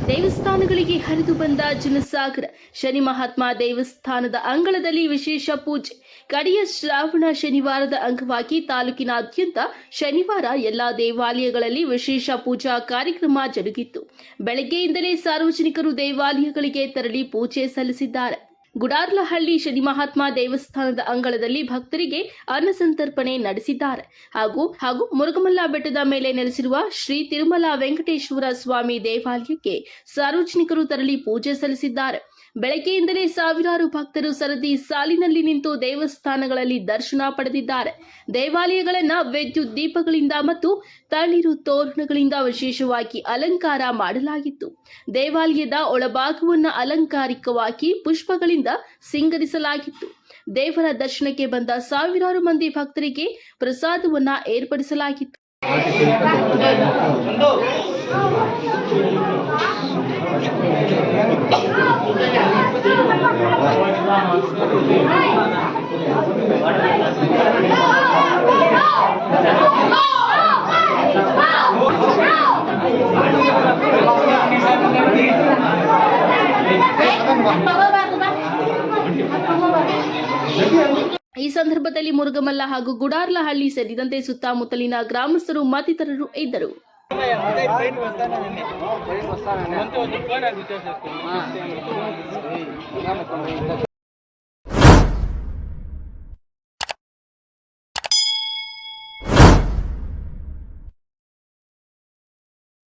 ದೇವಸ್ಥಾನಗಳಿಗೆ ಹರಿದು ಬಂದ ಜನಸಾಗರ. ಶನಿ ಮಹಾತ್ಮ ದೇವಸ್ಥಾನದ ಅಂಗಳದಲ್ಲಿ ವಿಶೇಷ ಪೂಜೆ. ಕಡೆಯ ಶ್ರಾವಣ ಶನಿವಾರದ ಅಂಗವಾಗಿ ತಾಲೂಕಿನಾದ್ಯಂತ ಶನಿವಾರ ಎಲ್ಲಾ ದೇವಾಲಯಗಳಲ್ಲಿ ವಿಶೇಷ ಪೂಜಾ ಕಾರ್ಯಕ್ರಮ ಜರುಗಿತ್ತು. ಬೆಳಗ್ಗೆಯಿಂದಲೇ ಸಾರ್ವಜನಿಕರು ದೇವಾಲಯಗಳಿಗೆ ತೆರಳಿ ಪೂಜೆ ಸಲ್ಲಿಸಿದ್ದಾರೆ. ಗುಡಾರ್ಲಹಳ್ಳಿ ಶನಿ ಮಹಾತ್ಮ ದೇವಸ್ಥಾನದ ಅಂಗಳದಲ್ಲಿ ಭಕ್ತರಿಗೆ ಅನ್ನಸಂತರ್ಪಣೆ ನಡೆಸಿದ್ದಾರೆ. ಹಾಗೂ ಮುರುಗಮಲ್ಲ ಬೆಟ್ಟದ ಮೇಲೆ ನೆಲೆಸಿರುವ ಶ್ರೀ ತಿರುಮಲ ವೆಂಕಟೇಶ್ವರ ಸ್ವಾಮಿ ದೇವಾಲಯಕ್ಕೆ ಸಾರ್ವಜನಿಕರು ತೆರಳಿ ಪೂಜೆ ಸಲ್ಲಿಸಿದ್ದಾರೆ. ಬೆಳಗ್ಗೆಯಿಂದಲೇ ಸಾವಿರಾರು ಭಕ್ತರು ಸರದಿ ಸಾಲಿನಲ್ಲಿ ನಿಂತು ದೇವಸ್ಥಾನಗಳಲ್ಲಿ ದರ್ಶನ ಪಡೆದಿದ್ದಾರೆ. ದೇವಾಲಯಗಳನ್ನು ವಿದ್ಯುತ್ ದೀಪಗಳಿಂದ ಮತ್ತು ತಳಿರು ತೋರಣಗಳಿಂದ ವಿಶೇಷವಾಗಿ ಅಲಂಕಾರ ಮಾಡಲಾಗಿತ್ತು. ದೇವಾಲಯದ ಒಳಭಾಗವನ್ನು ಅಲಂಕಾರಿಕವಾಗಿ ಪುಷ್ಪಗಳಿಂದ ಸಿಂಗರಿಸಲಾಗಿತ್ತು. ದೇವರ ದರ್ಶನಕ್ಕೆ ಬಂದ ಸಾವಿರಾರು ಮಂದಿ ಭಕ್ತರಿಗೆ ಪ್ರಸಾದವನ್ನ ಏರ್ಪಡಿಸಲಾಗಿತ್ತು. ಈ ಸಂದರ್ಭದಲ್ಲಿ ಮುರುಗಮಲ್ಲ ಹಾಗೂ ಗುಡಾರ್ಲಹಳ್ಳಿ ಸೇರಿದಂತೆ ಸುತ್ತಮುತ್ತಲಿನ ಗ್ರಾಮಸ್ಥರು ಮತ್ತಿತರರು ಇದ್ದರು.